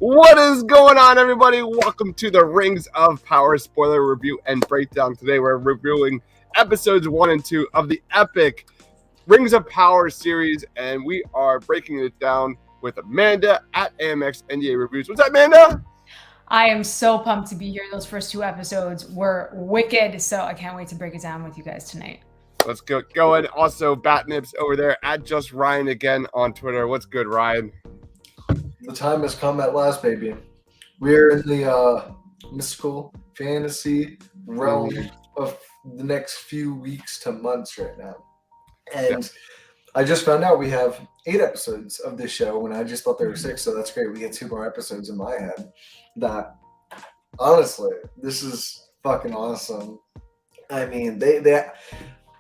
What is going on, everybody? Welcome to the Rings of Power spoiler review and breakdown. Today we're reviewing episodes 1 and 2 of the epic Rings of Power series, and we are breaking it down with Amanda at AMX NDA Reviews. What's up, Amanda? I am so pumped to be here. Those first two episodes were wicked, so I can't wait to break it down with you guys tonight. Let's get going. Also, Batnips over there at Just Ryan again on Twitter. What's good, Ryan? The time has come at last, baby. We're in the mystical fantasy realm of the next few weeks to months right now. And I just found out we have 8 episodes of this show when I just thought there were 6, so that's great. We get 2 more episodes in my head. That, honestly, this is fucking awesome. I mean, they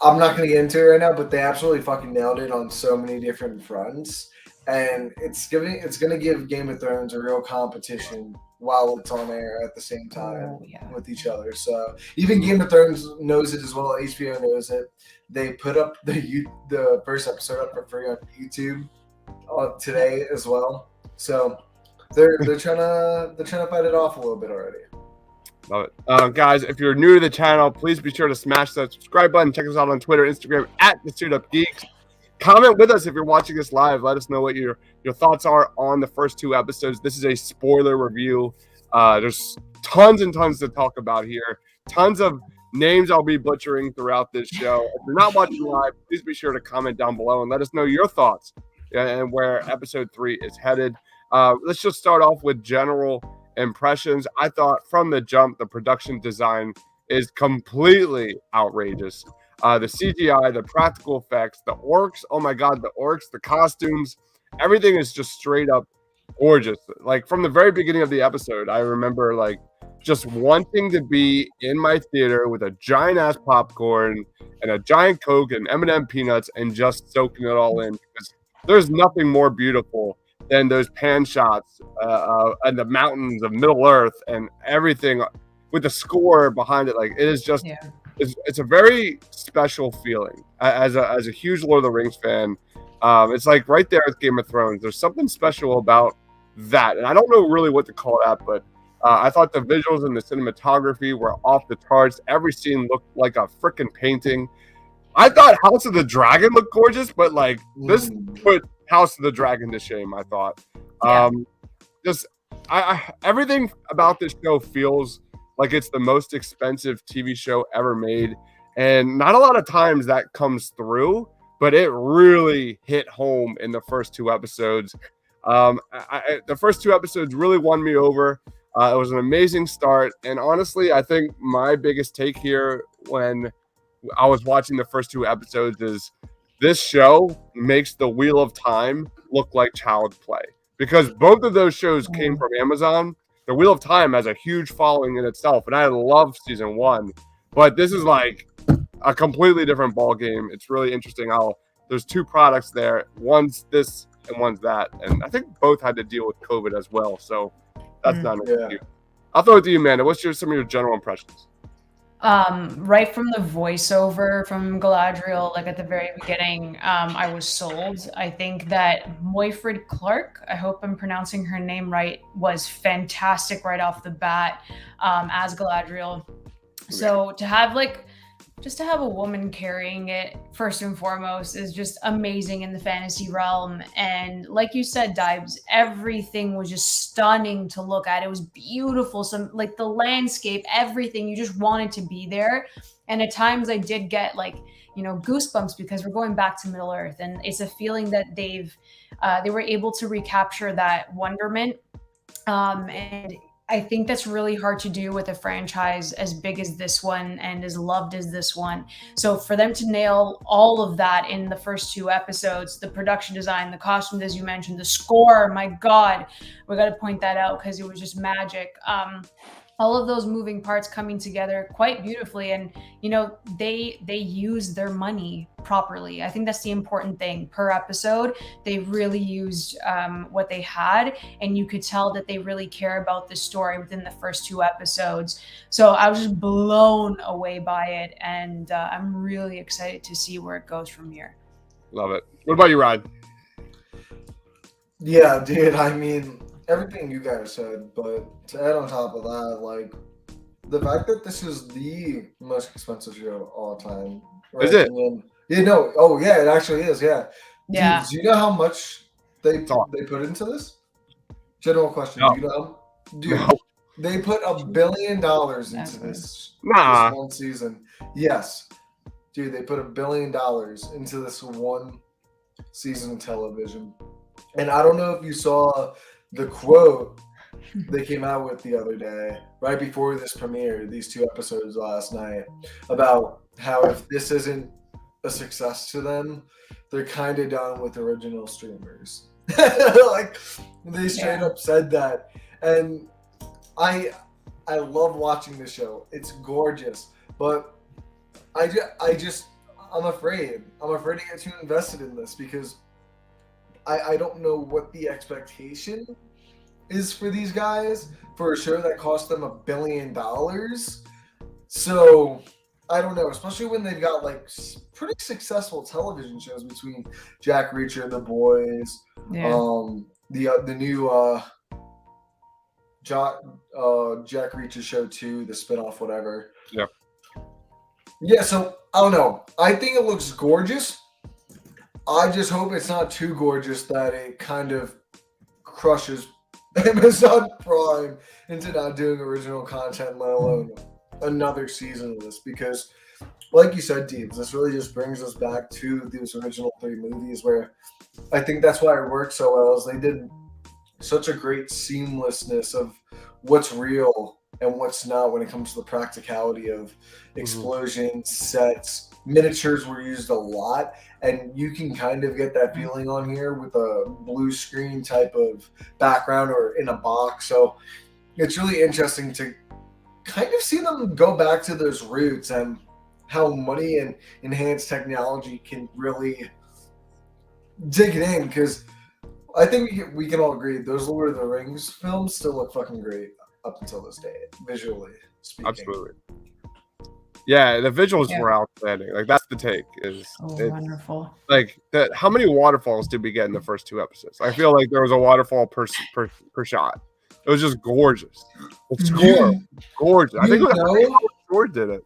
I'm not going to get into it right now, but they absolutely fucking nailed it on so many different fronts. And it's going to give Game of Thrones a real competition while it's on air at the same time with each other. So even Game of Thrones knows it as well. HBO knows it. They put up the first episode up for free on YouTube today as well. So they're trying to fight it off a little bit already. Love it. Guys, if you're new to the channel, please be sure to smash that subscribe button. Check us out on Twitter, Instagram at The Suit Up Geeks. Comment with us if you're watching this live. Let us know what your thoughts are on the first 2 episodes. This is a spoiler review. There's tons and tons to talk about here. Tons of names I'll be butchering throughout this show. If you're not watching live, please be sure to comment down below and let us know your thoughts and where episode 3 is headed. Let's just start off with general impressions. I thought from the jump, the production design is completely outrageous. The CGI, the practical effects, the orcs, oh my god, the orcs, the costumes, everything is just straight up gorgeous. Like from the very beginning of the episode, I remember like just wanting to be in my theater with a giant ass popcorn and a giant Coke and M&M peanuts and just soaking it all in, because there's nothing more beautiful than those pan shots and the mountains of Middle Earth and everything with the score behind it. Like it is just it's a very special feeling as a huge Lord of the Rings fan. It's like right there with Game of Thrones. There's something special about that, and I don't know really what to call that, but I thought the visuals and the cinematography were off the charts. Every scene looked like a freaking painting. I thought House of the Dragon looked gorgeous, but like this put House of the Dragon to shame, I thought. Everything about this show feels like it's the most expensive TV show ever made, and not a lot of times that comes through, but it really hit home in the first 2 episodes. The first 2 episodes really won me over. It was an amazing start, and honestly, I think my biggest take here when I was watching the first 2 episodes is this show makes the Wheel of Time look like child's play, because both of those shows came from Amazon. The Wheel of Time has a huge following in itself, and I love season 1, but this is like a completely different ball game. It's really interesting how there's 2 products there. One's this and one's that, and I think both had to deal with COVID as well. So that's not an issue. I'll throw it to you, Amanda. What's some of your general impressions? Right from the voiceover from Galadriel, like at the very beginning, I was sold. I think that Moifred Clark, I hope I'm pronouncing her name right, was fantastic right off the bat as Galadriel. So to have to have a woman carrying it first and foremost is just amazing in the fantasy realm. And like you said, Dibes, everything was just stunning to look at. It was beautiful. Some like the landscape, everything, you just wanted to be there. And at times I did get goosebumps, because we're going back to Middle Earth, and it's a feeling that they were able to recapture that wonderment. And I think that's really hard to do with a franchise as big as this one and as loved as this one. So for them to nail all of that in the first 2 episodes, the production design, the costumes, as you mentioned, the score, my God, we got to point that out because it was just magic. All of those moving parts coming together quite beautifully, and they used their money properly. I think that's the important thing. Per episode, they really used what they had, and you could tell that they really care about the story within the first 2 episodes. So I was just blown away by it, and I'm really excited to see where it goes from here. Love it. What about you, Rod? Yeah, dude. I mean, everything you guys said, but to add on top of that, like the fact that this is the most expensive show of all time. Is it? Yeah, no. Oh, yeah, it actually is. Yeah. Yeah. Dude, do you know how much they Thought. put into this? General question. No. Do you know? Dude, No. they put $1 billion into Exactly. this Nah. one season. Yes. Dude, they put $1 billion into this one season of television. And I don't know if you saw the quote they came out with the other day, right before this premiere, these 2 episodes last night, about how if this isn't a success to them, they're kind of done with original streamers. Like, they straight up said that. And I love watching this show. It's gorgeous. But I'm afraid to get too invested in this because I don't know what the expectation is for these guys for a show that cost them $1 billion. So I don't know, especially when they've got like pretty successful television shows between Jack Reacher, The Boys, Yeah. the new Jack Reacher show 2, the spinoff, whatever. Yeah. Yeah, so I don't know. I think it looks gorgeous. I just hope it's not too gorgeous that it kind of crushes Amazon Prime into not doing original content, let alone another season of this. Because, like you said, Deebs, this really just brings us back to those original 3 movies where I think that's why it worked so well is they did such a great seamlessness of what's real and what's not when it comes to the practicality of explosions, sets, miniatures were used a lot, and you can kind of get that feeling on here with a blue screen type of background or in a box. So it's really interesting to kind of see them go back to those roots and how money and enhanced technology can really dig it in, because I think we can all agree those Lord of the Rings films still look fucking great up until this day, visually speaking. Absolutely. Yeah, the visuals Yeah. were outstanding. Like that's the take. Is Oh, it's, wonderful. like that? How many waterfalls did we get in the first 2 episodes? I feel like there was a waterfall per shot. It was just gorgeous. The score, gorgeous. I think it was Score did it.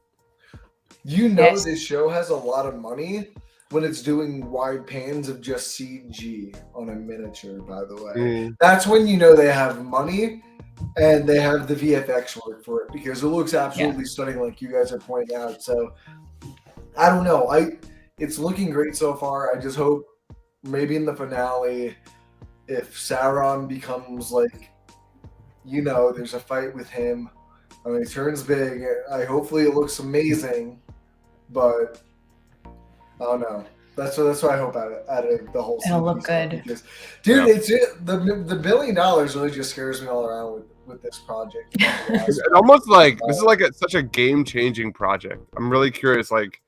You know, Yes. this show has a lot of money when it's doing wide pans of just CG on a miniature, by the way. That's when you know they have money and they have the VFX work for it, because it looks absolutely stunning, like you guys are pointing out. So I don't know. It's looking great so far. I just hope maybe in the finale, if Sauron becomes like, you know, there's a fight with him, I mean, he turns big. Hopefully it looks amazing, but I don't know. That's what I hope out of the whole. It'll look stuff, good. because, dude. It's the $1 billion really just scares me all around with this project. It's almost like this is like such a game-changing project. I'm really curious, like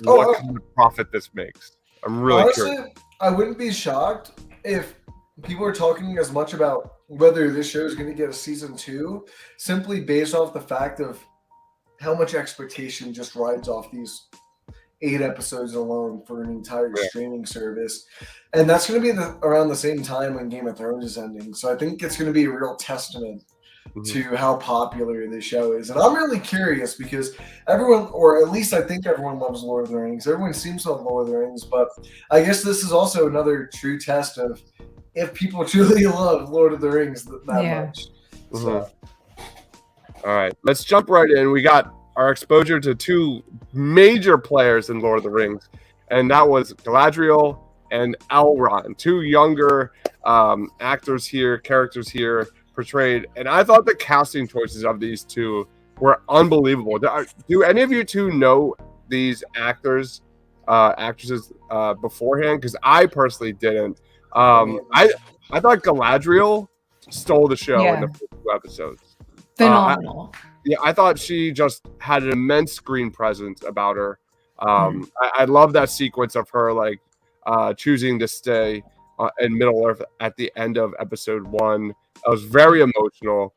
what kind of profit this makes. I'm really Honestly, curious. I wouldn't be shocked if people are talking as much about whether this show is going to get a season 2, simply based off the fact of how much expectation just rides off these 8 episodes alone for an entire streaming service. And that's going to be around the same time when Game of Thrones is ending. So I think it's going to be a real testament to how popular this show is. And I'm really curious because everyone, or at least I think everyone, loves Lord of the Rings. Everyone seems to love Lord of the Rings, but I guess this is also another true test of if people truly love Lord of the Rings that much. So. All right, let's jump right in. We got our exposure to 2 major players in Lord of the Rings, and that was Galadriel and Elrond, 2 younger characters here portrayed. And I thought the casting choices of these 2 were unbelievable. Do any of you 2 know these actresses beforehand? Because I personally didn't. I thought Galadriel stole the show in the first 2 episodes. Phenomenal. I thought she just had an immense screen presence about her. I love that sequence of her like choosing to stay in Middle Earth at the end of episode 1. I was very emotional.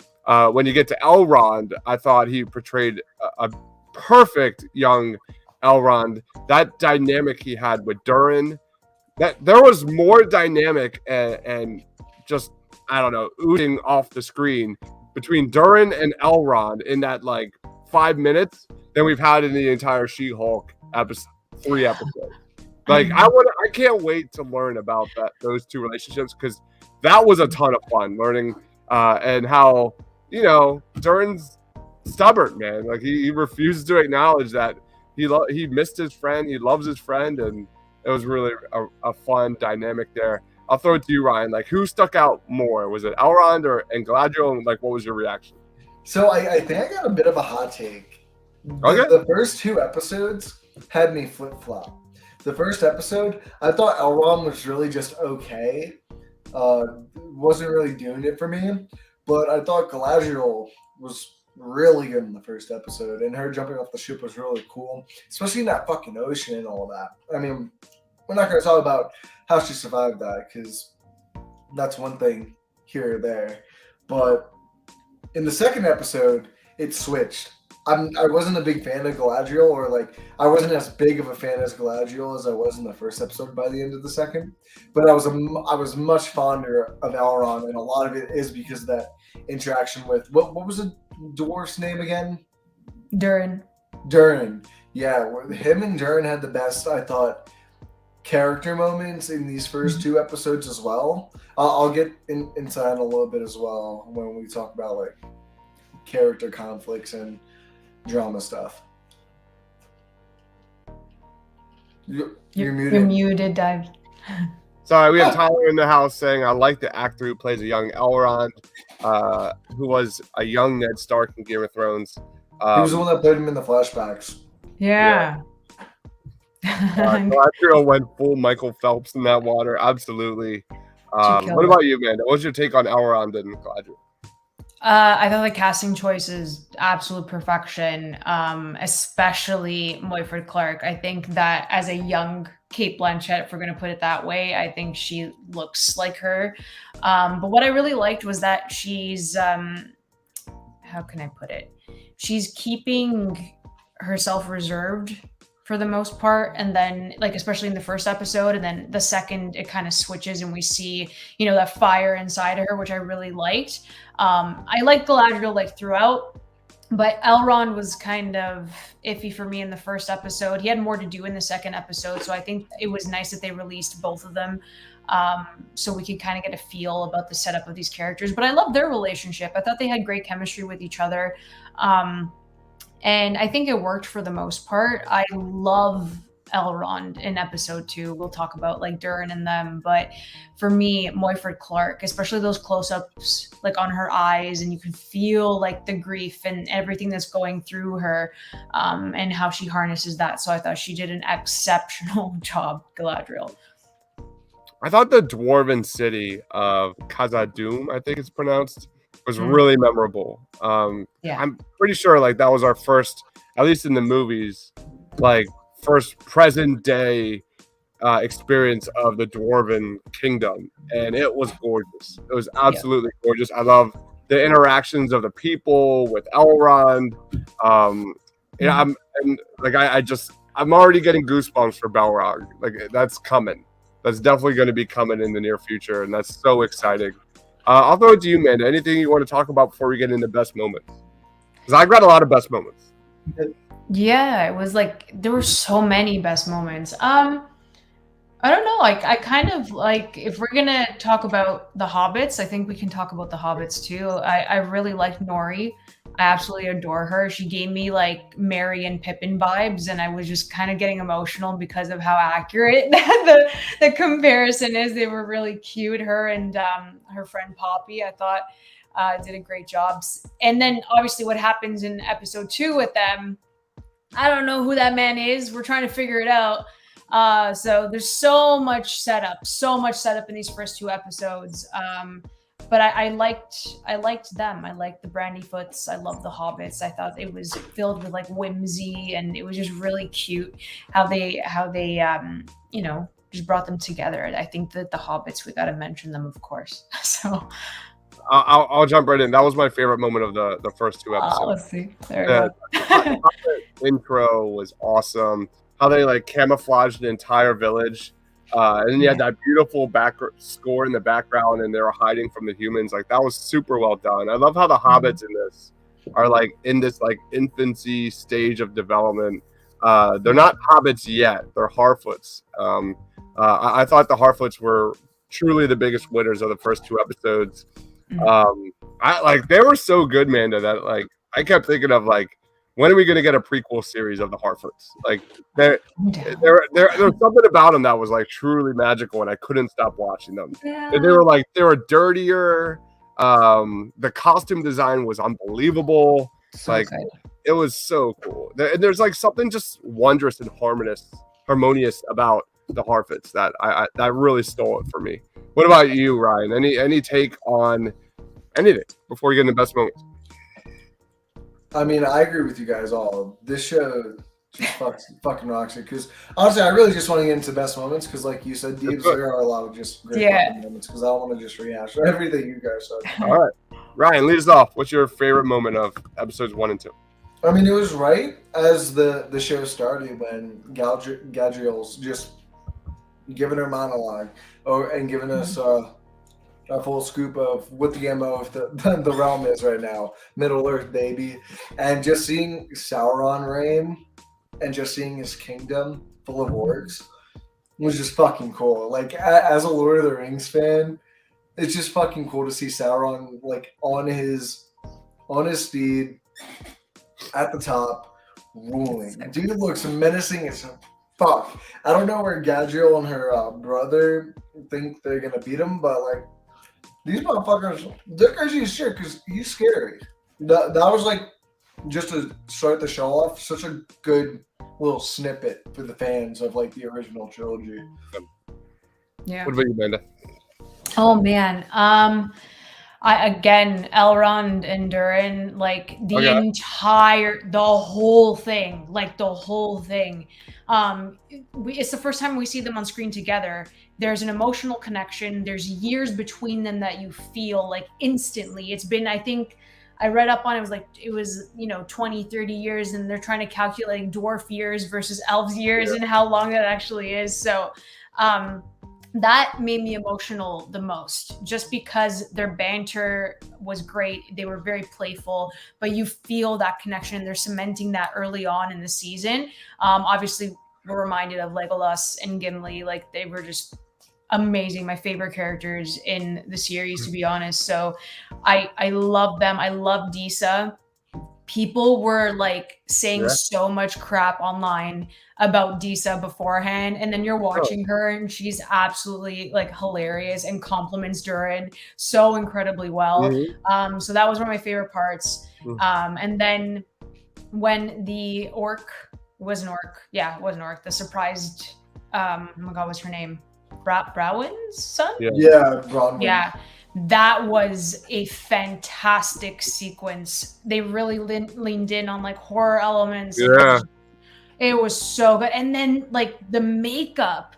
When you get to Elrond, I thought he portrayed a perfect young Elrond. That dynamic he had with Durin, that there was more dynamic and just, I don't know, oozing off the screen between Durin and Elrond in that like 5 minutes than we've had in the entire She-Hulk 3 episodes. Like I can't wait to learn about those two relationships, because that was a ton of fun learning and how, you know, Durin's stubborn, man. Like he refuses to acknowledge that he missed his friend, he loves his friend, and it was really a fun dynamic there. I'll throw it to you, Ryan. Like, who stuck out more? Was it Elrond and Galadriel? And like, what was your reaction? So I think I got a bit of a hot take. Okay. The first 2 episodes had me flip-flop. The first episode, I thought Elrond was really just okay. Wasn't really doing it for me. But I thought Galadriel was really good in the first episode, and her jumping off the ship was really cool, especially in that fucking ocean and all that. I mean, we're not going to talk about how she survived that, because that's one thing here or there. But in the second episode, it switched. I wasn't a big fan of Galadriel, or like I wasn't as big of a fan as Galadriel as I was in the first episode by the end of the second. But I was much fonder of Elrond, and a lot of it is because of that interaction with what was the dwarf's name again? Durin. Durin. Yeah, him and Durin had the best, I thought, character moments in these first 2 episodes as well. I'll get into that in a little bit as well when we talk about like character conflicts and drama stuff. You're muted. You're muted, Dive. Sorry, we have Tyler in the house saying, I like the actor who plays a young Elrond, who was a young Ned Stark in Game of Thrones. He was the one that played him in the flashbacks. Yeah. Galadriel went full Michael Phelps in that water. Absolutely. What about you, man? What was your take on Elrond and Galadriel? I thought the casting choice is absolute perfection, especially Moyford Clark. I think that as a young Cate Blanchett, if we're going to put it that way, I think she looks like her. But what I really liked was that she's, how can I put it? She's keeping herself reserved for the most part, and then like especially in the first episode, and then the second it kind of switches and we see, you know, that fire inside her, which I really liked. I liked Galadriel like throughout, but Elrond was kind of iffy for me in the first episode. He had more to do in the second episode, so I think it was nice that they released both of them, so we could kind of get a feel about the setup of these characters. But I love their relationship. I thought they had great chemistry with each other. And I think it worked for the most part. I love Elrond in episode 2. We'll talk about like Durin and them, but for me, Moyford Clark, especially those close-ups like on her eyes, and you can feel like the grief and everything that's going through her, and how she harnesses that. So I thought she did an exceptional job, Galadriel. I thought the dwarven city of Khazad-dûm, I think it's pronounced, was really memorable. Yeah. I'm pretty sure like that was our first, at least in the movies, like first present day experience of the dwarven kingdom, and it was gorgeous. It was absolutely gorgeous. I love the interactions of the people with Elrond. Yeah, I'm already getting goosebumps for Balrog. Like that's coming. That's definitely going to be coming in the near future, and that's so exciting. I'll throw it to you, man. Anything you want to talk about before we get into best moments? Because I've got a lot of best moments. Yeah, it was like there were so many best moments. I don't know. I kind of like, if we're gonna talk about the Hobbits, I think we can talk about the Hobbits too. I really liked Nori. I absolutely adore her. She gave me like Merry and Pippin vibes, and I was just kind of getting emotional because of how accurate the comparison is. They were really cute. Her and her friend Poppy, I thought did a great job. And then obviously what happens in episode 2 with them, I don't know who that man is. We're trying to figure it out. So there's so much setup in these first 2 episodes. But I liked them. I liked the Brandyfoots. I loved the Hobbits. I thought it was filled with like whimsy, and it was just really cute how they you know, just brought them together. I think that the Hobbits, we got to mention them, of course. So I'll jump right in. That was my favorite moment of the first 2 episodes. Let's see. There we go. The intro was awesome. How they like camouflaged the entire village And then you had that beautiful back score in the background, and they were hiding from the humans. Like that was super well done. I love how the hobbits in this are like in this like infancy stage of development. They're not hobbits yet; they're Harfoots. I thought the Harfoots were truly the biggest winners of the first 2 episodes. I like they were so good, Manda, that like I kept thinking of like, when are we going to get a prequel series of the Harfoots? Like there's something about them that was like truly magical, and I couldn't stop watching them. Yeah. And they were dirtier. The costume design was unbelievable. So like good. it was so cool. There's like something just wondrous and harmonious about the Harfoots that really stole it for me. What about you, Ryan? Any take on anything before we get into best moments? I mean, I agree with you guys all. This show just fucking rocks it. Because honestly, I really just want to get into best moments. Because, like you said, Deebs, there are a lot of just great fucking moments. Because I don't want to just rehash everything you guys said. All right, Ryan, lead us off. What's your favorite moment of episodes 1 and 2? I mean, it was right as the show started when Gadriel's just giving her monologue, and giving us a full scoop of what the MO of the realm is right now. Middle Earth, baby. And just seeing Sauron reign and just seeing his kingdom full of orcs was just fucking cool. Like, as a Lord of the Rings fan, it's just fucking cool to see Sauron like on his steed at the top, ruling. Dude looks menacing as fuck. I don't know where Gadriel and her brother think they're gonna beat him, but like, these motherfuckers, they're crazy as shit because he's scary. That was like, just to start the show off, such a good little snippet for the fans of like the original trilogy. Yeah. What about you, Amanda? Oh man. Again, Elrond and Durin, like the whole thing. It's the first time we see them on screen together. There's an emotional connection. There's years between them that you feel like instantly. It's been, I think, I read up on it was 20, 30 years, and they're trying to calculate dwarf years versus elves years and how long that actually is. So, that made me emotional the most, just because their banter was great. They were very playful, but you feel that connection. They're cementing that early on in the season. Obviously, we're reminded of Legolas and Gimli. Like, they were just amazing. My favorite characters in the series, to be honest. So I love them. I love Disa. People were like saying so much crap online about Disa beforehand, and then you're watching her and she's absolutely like hilarious and compliments Durin so incredibly well. So that was one of my favorite parts. And then when the orc was an orc, the surprised oh my god, what's her name? Bronwyn's son? Bronwyn. Yeah. That was a fantastic sequence. They really leaned in on like horror elements. Yeah. It was so good. And then like the makeup,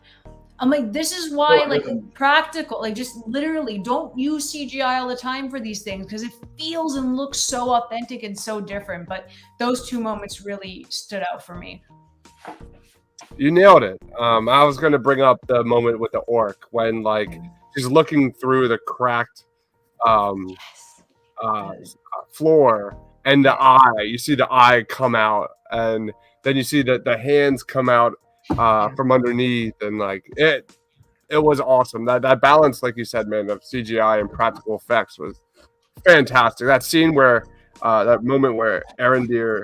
I'm like, this is why like practical, like just literally don't use CGI all the time for these things, because it feels and looks so authentic and so different. But those 2 moments really stood out for me. You nailed it. I was going to bring up the moment with the orc when like she's looking through the cracked floor, and the eye. You see the eye come out, and then you see the hands come out from underneath, and like it was awesome. That balance, like you said, man, of CGI and practical effects was fantastic. That scene where that moment where Arondir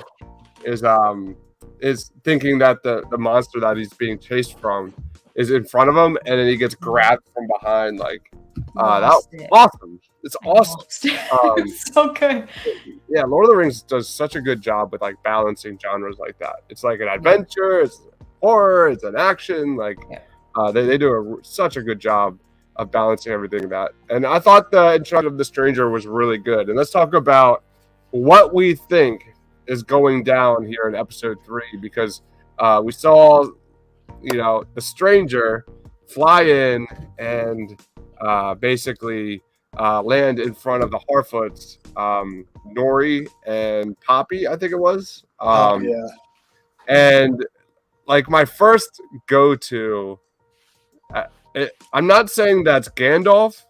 is thinking that the monster that he's being chased from is in front of him, and then he gets grabbed from behind. Like that was awesome. It's awesome. It's so good. Yeah, Lord of the Rings does such a good job with like balancing genres like that. It's like an adventure, it's horror, it's an action. Like they do such a good job of balancing everything that. And I thought the introduction of the stranger was really good. And let's talk about what we think is going down here in episode 3, because we saw the stranger fly in and basically land in front of the Harfoots, Nori and Poppy, I think it was. And like my first go-to I'm not saying that's Gandalf,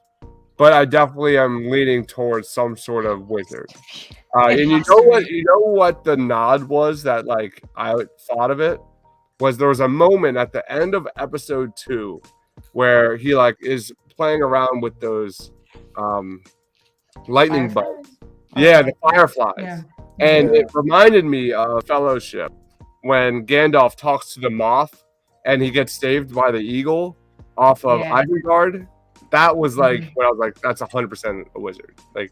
but I definitely am leaning towards some sort of wizard. And you has know to what? be. You know what the nod was that like I thought of it was there was a moment at the end of episode 2 where he like is playing around with those lightning bugs. Fireflies? Yeah, Okay. the fireflies. Yeah. And Yeah. it reminded me of Fellowship when Gandalf talks to the moth and he gets saved by the eagle off of Yeah. Isengard. That was like Mhm. when I was like, that's 100% a wizard. Like,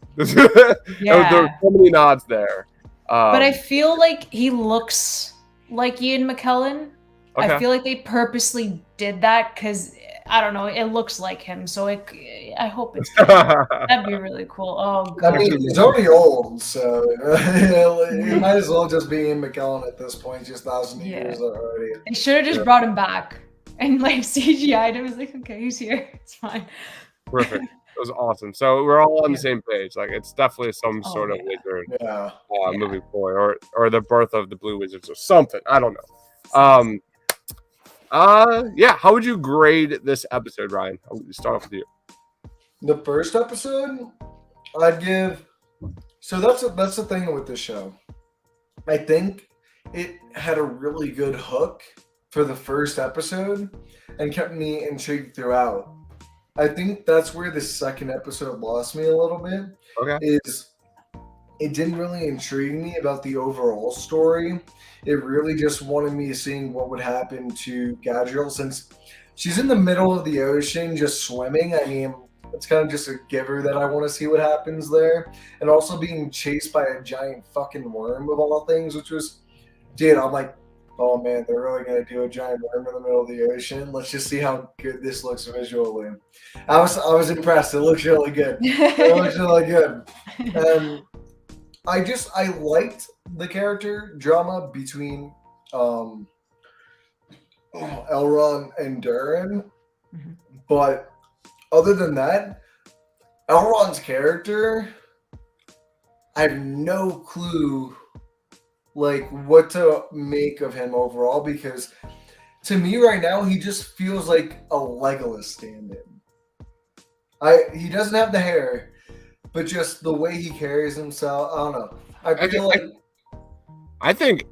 Yeah. there were so many nods there. But I feel like he looks like Ian McKellen. I Okay. feel like they purposely did that because I don't know. It looks like him, so I hope it's. That'd be really cool. Oh I god. mean, he's already old, so it might as well just be Ian McKellen at this point. Just 1,000 Yeah. years already. They should have just Yeah. brought him back and like CGI'd him. It's like, okay, he's here. It's fine. Perfect. It was awesome. So we're all on the Yeah. same page. Like, it's definitely some Oh, sort of yeah. wizard Yeah. Yeah. moving forward, or the birth of the Blue Wizards or something. I don't know. Yeah. How would you grade this episode, Ryan? I'll start off with you. The first episode, I'd give. So that's the thing with this show. I think it had a really good hook for the first episode and kept me intrigued throughout. I think that's where the second episode lost me a little bit. Okay. Is it didn't really intrigue me about the overall story. It really just wanted me seeing what would happen to Gadriel since she's in the middle of the ocean just swimming. I mean, it's kind of just a giver that I want to see what happens there. And also being chased by a giant fucking worm of all things, which was, dude, I'm like, oh man, they're really going to do a giant worm in the middle of the ocean. Let's just see how good this looks visually. I was impressed. It looks really good. It looks really good. I liked the character drama between Elrond and Durin, Mhm. but other than that, Elrond's character, I have no clue like what to make of him overall because to me right now he just feels like a Legolas stand-in. He doesn't have the hair, but just the way he carries himself, I don't know. I feel like I think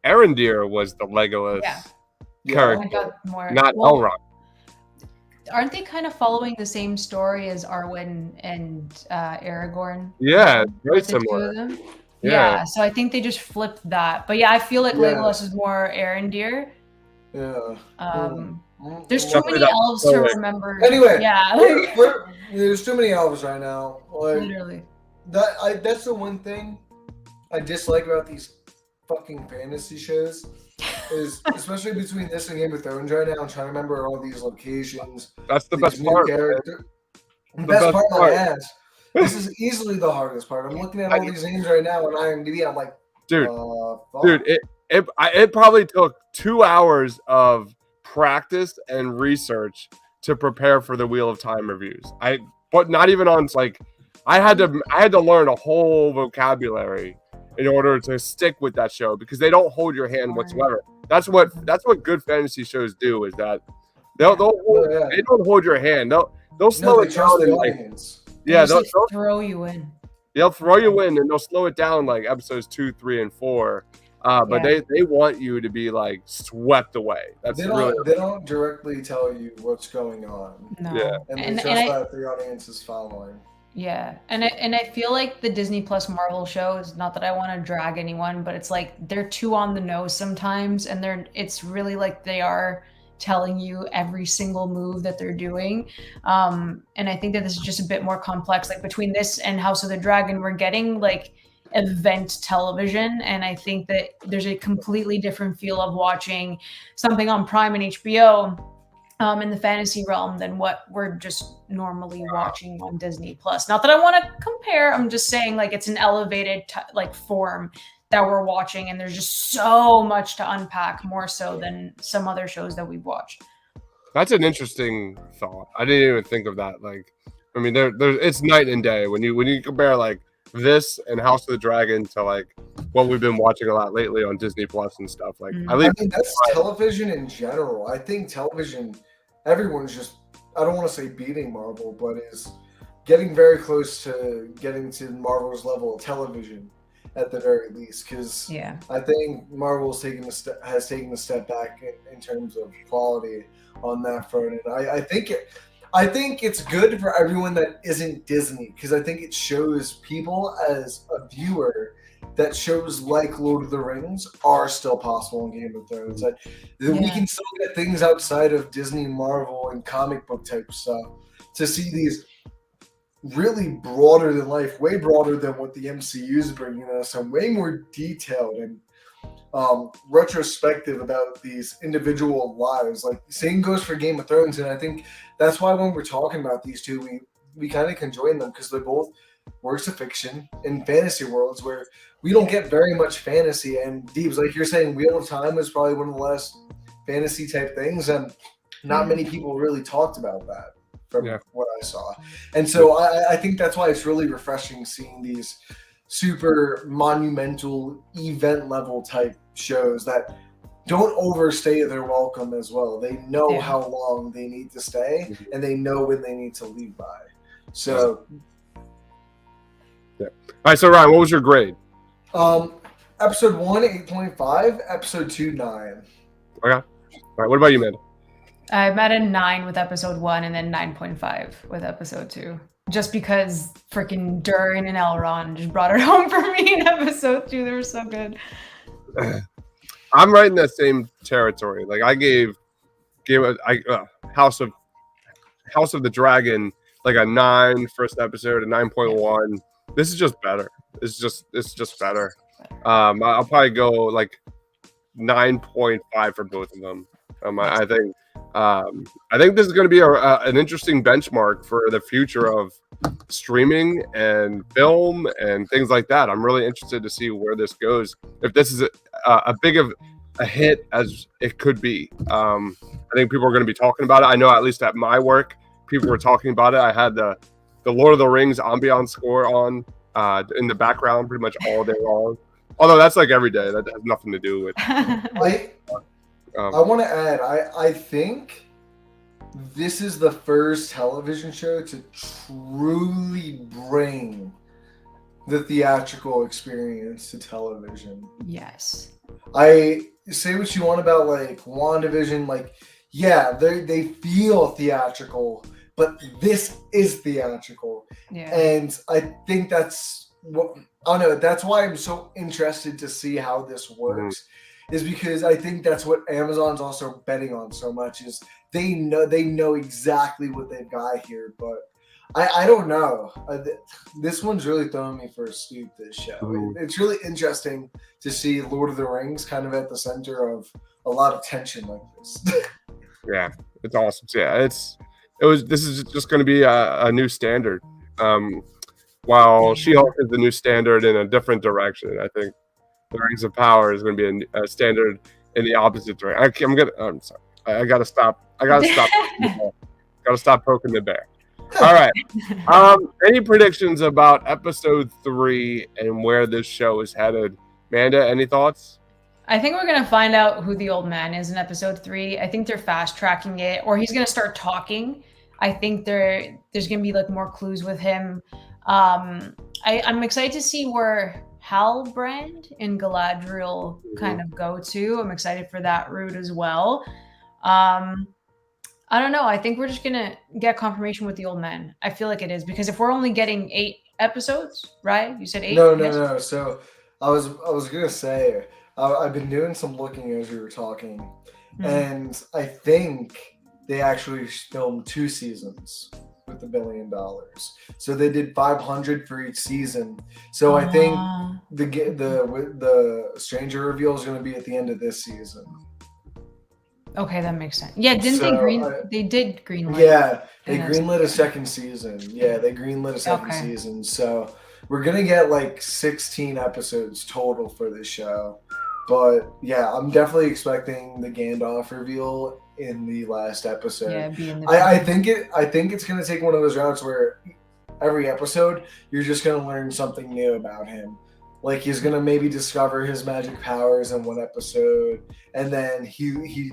Arendir was the Legolas Yeah. character, I got more. not well, Elrond. Aren't they kind of following the same story as Arwen and Aragorn? Yeah, very With the two similar. of them? Yeah. Yeah, so I think they just flipped that. But yeah, I feel like Yeah. Legolas is more Arendir. yeah. There's too Definitely many that elves to story. remember. Anyway, Yeah, there's too many elves right now. Like literally. that's the one thing I dislike about these fucking fantasy shows is especially between this and Game of Thrones right now. I'm trying to remember all these locations. That's the these best new part. man. characters. The The best best part, my part. ass. This is easily the hardest part. I'm looking at all these names right now on IMDb. I'm like, Dude, fuck. dude, it probably took 2 hours of practice and research to prepare for the Wheel of Time reviews. But not even on like I had to learn a whole vocabulary in order to stick with that show because they don't hold your hand whatsoever. That's what good fantasy shows do is that they'll hold, Yeah. they don't hold your hand. They'll slow No, they it trust down the and like audience. yeah, They just, like, throw you in. they'll throw you in and they'll slow it down like episodes 2, 3, and 4. But Yeah. they want you to be like swept away. That's They really don't directly tell you what's going on, No. Yeah. and they And trust I, that the audience is following. yeah, and I feel like the Disney Plus Marvel shows, not that I want to drag anyone, but it's like they're too on the nose sometimes, and it's really like they are telling you every single move that they're doing. And I think that this is just a bit more complex. Like between this and House of the Dragon, we're getting like event television, and I think that there's a completely different feel of watching something on Prime and HBO in the fantasy realm than what we're just normally watching on Disney Plus. Not that I want to compare, I'm just saying like it's an elevated like form that we're watching, and there's just so much to unpack, more so than some other shows that we've watched. That's an interesting thought. I didn't even think of that. Like, I mean, it's night and day when you compare like this and House of the Dragon to like what we've been watching a lot lately on Disney Plus and stuff. Like, Mm. I leave I mean, that's television in general. I think television everyone's just, I don't want to say beating Marvel, but is getting very close to getting to Marvel's level of television at the very least. Because Yeah. I think Marvel's has taken a step back in terms of quality on that front, and I think it's good for everyone that isn't Disney, because I think it shows people as a viewer that shows like Lord of the Rings are still possible in Game of Thrones. That we can still get things outside of Disney, Marvel, and comic book type stuff to see these really broader than life, way broader than what the MCU is bringing us, and way more detailed and retrospective about these individual lives. Like, same goes for Game of Thrones, and I think that's why when we're talking about these two, we kind of conjoin them, because they're both works of fiction in fantasy worlds where we don't get very much fantasy. And Deebs, like you're saying, Wheel of Time is probably one of the last fantasy type things, and not many people really talked about that from what I saw. And so I think that's why it's really refreshing seeing these super monumental event level type shows that don't overstay their welcome as well. They know how long they need to stay, and they know when they need to leave by. So all right, so Ryan, what was your grade? Episode 1, 8.5. Episode 2, 9. Okay. All right, what about you, man? I'm at a 9 with episode 1 and then 9.5 with episode 2. Just because freaking Durin and Elrond just brought it home for me in episode 2. They were so good. I'm right in that same territory. Like, I gave House of the Dragon like a 9 first episode, a 9.1. This is just better. It's just better. I'll probably go like 9.5 for both of them. I think this is going to be an interesting benchmark for the future of streaming and film and things like that. I'm really interested to see where this goes. If this is a big of a hit as it could be, I think people are going to be talking about it. I know at least at my work, people were talking about it. I had the Lord of the Rings ambiance score on in the background pretty much all day long. Although that's like every day. That has nothing to do with. I want to add, I think this is the first television show to truly bring the theatrical experience to television. Yes. I say what you want about like WandaVision, like, yeah, they feel theatrical, but this is theatrical. Yeah. And I think that's what, I don't know, that's why I'm so interested to see how this works. Is because I think that's what Amazon's also betting on so much, is they know exactly what they've got here, but I don't know. This one's really throwing me for a loop, this show. It's really interesting to see Lord of the Rings kind of at the center of a lot of tension like this. Yeah, it's awesome. So yeah, this is just going to be a new standard. While She-Hulk is the new standard in a different direction, I think the Rings of Power is going to be a standard in the opposite direction. I'm sorry. I gotta stop. Gotta stop poking the bear. All right. Any predictions about episode 3 and where this show is headed? Amanda, any thoughts? I think we're gonna find out who the old man is in episode 3. I think they're fast tracking it, or he's gonna start talking. I think there's gonna be like more clues with him. I'm excited to see where Halbrand and Galadriel kind of go to. I'm excited for that route as well. I don't know. I think we're just gonna get confirmation with the old man. I feel like it is, because if we're only getting 8 episodes, right? You said 8? No. So I was gonna say I've been doing some looking as we were talking, and I think they actually filmed 2 seasons with $1 billion. So they did 500 for each season. So I think the Stranger reveal is going to be at the end of this season. Okay, that makes sense. Yeah, didn't they did greenlight? Yeah, they greenlit a second season. Yeah, they greenlit a second season. So we're going to get like 16 episodes total for this show. But yeah, I'm definitely expecting the Gandalf reveal in the last episode. Yeah, I think it's gonna take one of those routes where every episode you're just gonna learn something new about him. Like, he's gonna maybe discover his magic powers in one episode, and then he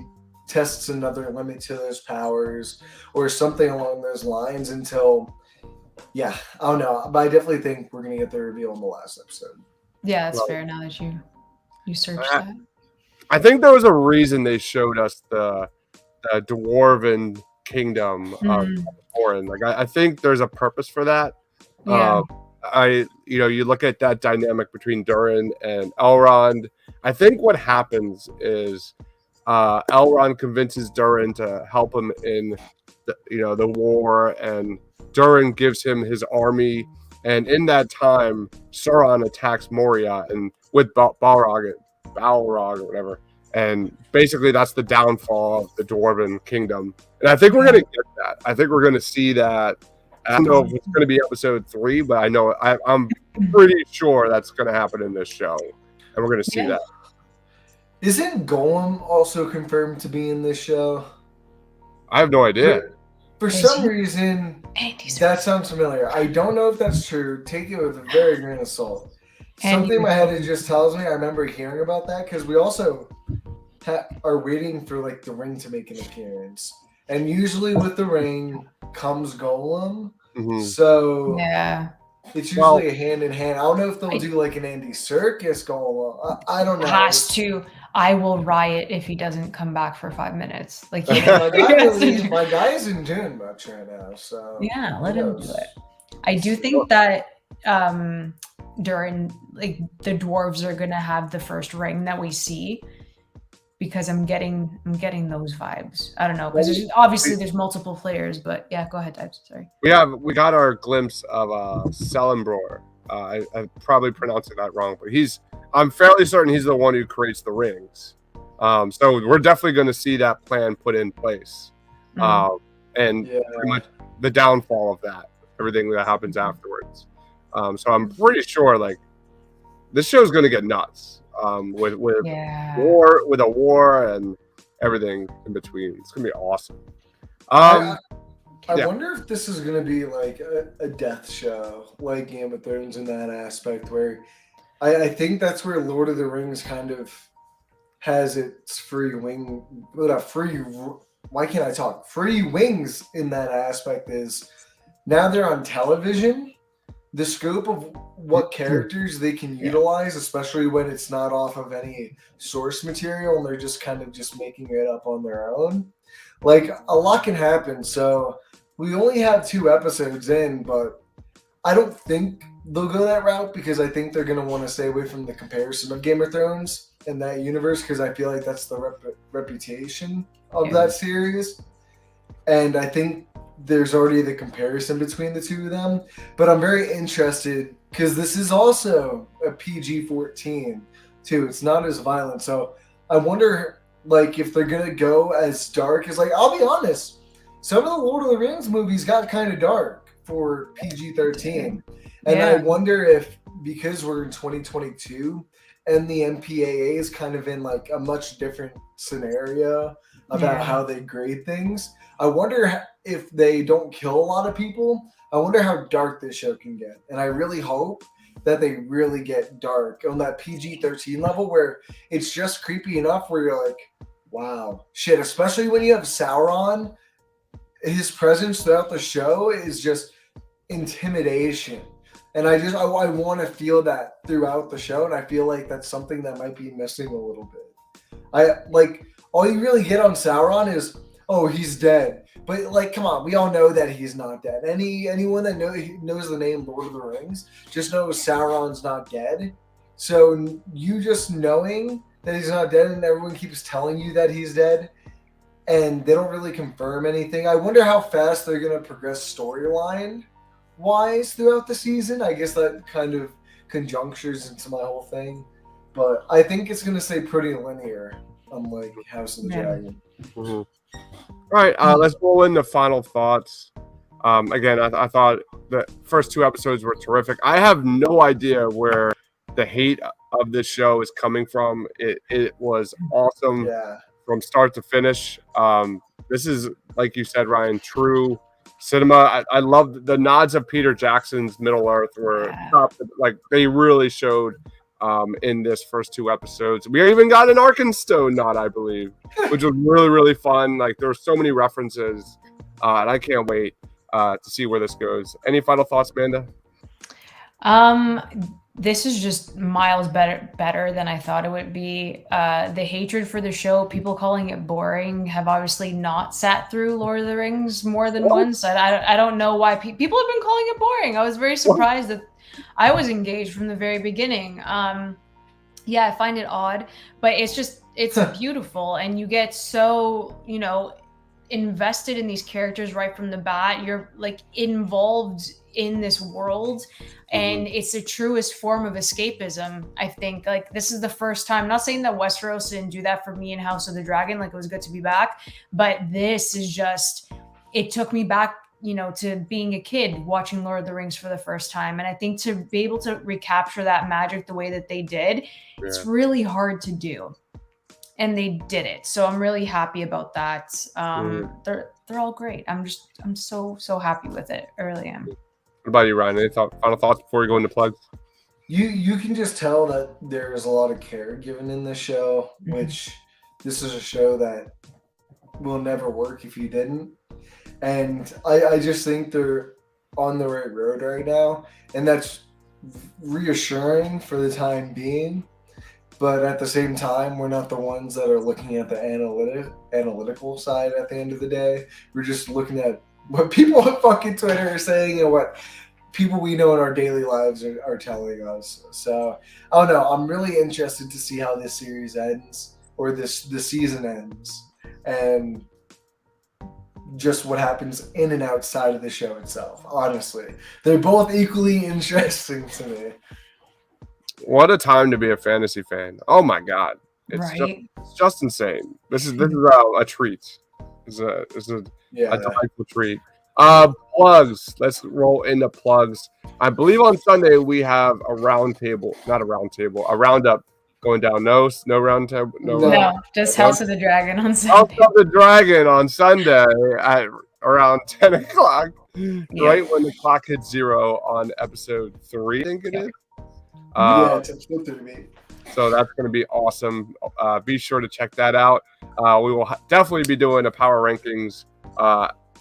tests another limit to those powers or something along those lines until, yeah, I don't know. But I definitely think we're going to get the reveal in the last episode. Yeah, that's Well, fair now that you searched I- that. I think there was a reason they showed us the dwarven kingdom of Mm, Thorin. Like I think there's a purpose for that. yeah. You look at that dynamic between Durin and Elrond. I think what happens is Elrond convinces Durin to help him in the war, and Durin gives him his army. And in that time, Sauron attacks Moria and with Balrog or whatever. And basically, that's the downfall of the Dwarven kingdom. And I think we're going to get that. I think we're going to see that. I don't know if it's going to be episode 3, but I know I'm pretty sure that's going to happen in this show. And we're going to see that. Isn't Golem also confirmed to be in this show? I have no idea. For some reason, that sounds familiar. I don't know if that's true. Take it with a very grain of salt. Something in my head just tells me I remember hearing about that because we also are waiting for like the ring to make an appearance, and usually with the ring comes Golem. Mhm. So Yeah. it's usually a hand in hand. I don't know if they'll do like an Andy Serkis Golem. I don't know. Has to. I will riot if he doesn't come back for 5 minutes. Like, my yeah, guy isn't doing much right now. So let him do it. I do think that during like the dwarves are gonna have the first ring that we see, because I'm getting those vibes. I don't know, because obviously there's multiple players, but yeah, go ahead, Types. Sorry. We got our glimpse of Celenbror. I'm probably pronouncing that wrong, but I'm fairly certain he's the one who creates the rings. So we're definitely going to see that plan put in place, and pretty much the downfall of that, everything that happens afterwards. So I'm pretty sure like this show's going to get nuts. With a war and everything in between. It's gonna be awesome. I wonder if this is gonna be like a death show, like Game of Thrones in that aspect, where I think that's where Lord of the Rings kind of has its free wings in that aspect. Is now they're on television. The scope of what characters they can utilize, especially when it's not off of any source material and they're just kind of just making it up on their own. Like, a lot can happen. So we only have 2 episodes in, but I don't think they'll go that route because I think they're going to want to stay away from the comparison of Game of Thrones in that universe because I feel like that's the reputation of that series. And I think there's already the comparison between the two of them, but I'm very interested because this is also a PG-14 too. It's not as violent, so I wonder like if they're gonna go as dark as like I'll be honest, some of the Lord of the Rings movies got kind of dark for PG-13, and I wonder if because we're in 2022 and the MPAA is kind of in like a much different scenario about how they grade things. I wonder if they don't kill a lot of people. I wonder how dark this show can get. And I really hope that they really get dark on that PG-13 level where it's just creepy enough where you're like, wow, shit. Especially when you have Sauron, his presence throughout the show is just intimidation. And I want to feel that throughout the show. And I feel like that's something that might be missing a little bit. All you really get on Sauron is, oh, he's dead. But like, come on, we all know that he's not dead. Anyone that knows the name Lord of the Rings just knows Sauron's not dead. So you just knowing that he's not dead, and everyone keeps telling you that he's dead, and they don't really confirm anything. I wonder how fast they're gonna progress storyline wise throughout the season. I guess that kind of conjunctures into my whole thing, but I think it's gonna stay pretty linear. Unlike House of the Dragon. Mm-hmm. All right, let's roll into final thoughts. Again, I thought the first 2 episodes were terrific. I have no idea where the hate of this show is coming from. It was awesome from start to finish. This is, like you said, Ryan, true cinema. I love the nods of Peter Jackson's Middle Earth were top. Like they really showed in this first 2 episodes. We even got an Arkansas nod, I believe, which was really, really fun. Like, there were so many references, and I can't wait to see where this goes. Any final thoughts, Amanda? This is just miles better than I thought it would be. The hatred for the show, people calling it boring, have obviously not sat through Lord of the Rings more than once. I don't know why people have been calling it boring. I was very surprised that I was engaged from the very beginning. Yeah, I find it odd, but it's beautiful, and you get so, invested in these characters right from the bat. You're like involved in this world, and it's the truest form of escapism. I think like this is the first time, not saying that Westeros didn't do that for me in House of the Dragon, like it was good to be back, but this is just, it took me back, to being a kid watching Lord of the Rings for the first time. And I think to be able to recapture that magic the way that they did, it's really hard to do. And they did it. So I'm really happy about that. They're all great. I'm so happy with it. I really am. What about you, Ryan? Any final thoughts before we go into plugs? You can just tell that there's a lot of care given in this show, which this is a show that will never work if you didn't. And I just think they're on the right road right now. And that's reassuring for the time being. But at the same time, we're not the ones that are looking at the analytical side at the end of the day. We're just looking at what people on fucking Twitter are saying and what people we know in our daily lives are telling us. So, I don't know. I'm really interested to see how this series ends, or the season ends, and just what happens in and outside of the show itself. Honestly, they're both equally interesting to me. What a time to be a fantasy fan! Oh my god, it's just insane. This is a treat. It's a delightful treat. Plugs. Let's roll into plugs. I believe on Sunday we have a roundup going down. No roundtable. No, just House of the Dragon on Sunday. House of the Dragon on Sunday at around 10 o'clock, right when the clock hits 0 on episode 3, I think it is. It's supposed to be. So that's going to be awesome. Be sure to check that out. We will definitely be doing a power rankings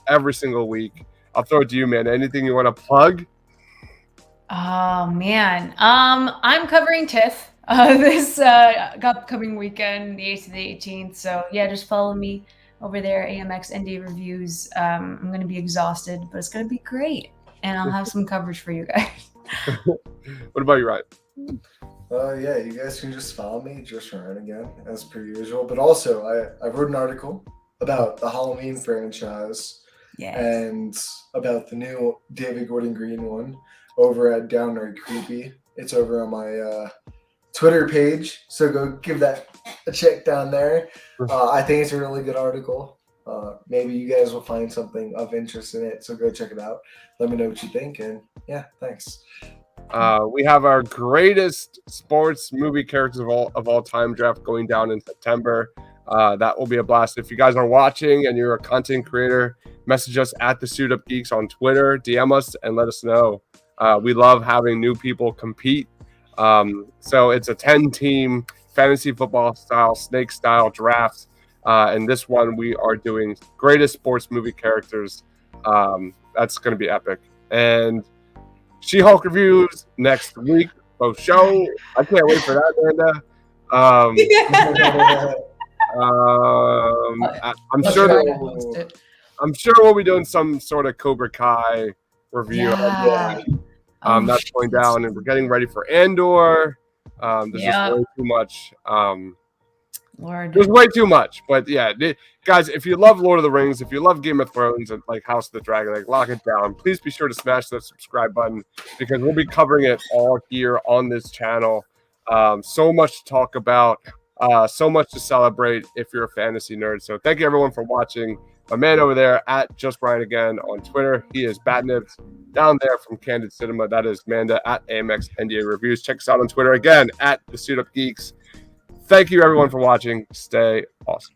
every single week. I'll throw it to you, man. Anything you want to plug? Oh man, I'm covering TIFF this upcoming weekend, the 8th to the 18th. So yeah, just follow me over there, AMX ND Reviews. I'm going to be exhausted, but it's going to be great, and I'll have some coverage for you guys. What about you, Ryan? Yeah, you guys can just follow me, just Ryan again, as per usual. But also, I wrote an article about the Halloween franchise and about the new David Gordon Green one over at Downright Creepy. It's over on my Twitter page, so go give that a check down there. I think it's a really good article. Maybe you guys will find something of interest in it, so go check it out. Let me know what you think, and yeah, thanks. We have our greatest sports movie characters of all time draft going down in September. That will be a blast. If you guys are watching and you're a content creator, message us at the Suit Up Geeks on Twitter, DM us, and let us know. We love having new people compete. So it's a 10-team fantasy football style, snake style draft. And this one we are doing greatest sports movie characters. That's going to be epic. And She-Hulk reviews next week. So show. I can't wait for that, Amanda. I'm sure we'll be doing some sort of Cobra Kai review. That's going down, and we're getting ready for Andor. There's just way too much. There's way too much, but yeah, guys, if you love Lord of the Rings, if you love Game of Thrones and like House of the Dragon, like lock it down. Please be sure to smash that subscribe button, because we'll be covering it all here on this channel. So much to talk about, so much to celebrate if you're a fantasy nerd. So thank you everyone for watching. My man over there at Just Brian again on Twitter, he is Batnibs. Down there from Candid Cinema, that is Amanda at AMX NDA Reviews. Check us out on Twitter again at the Suit Up Geeks. Thank you everyone for watching. Stay awesome.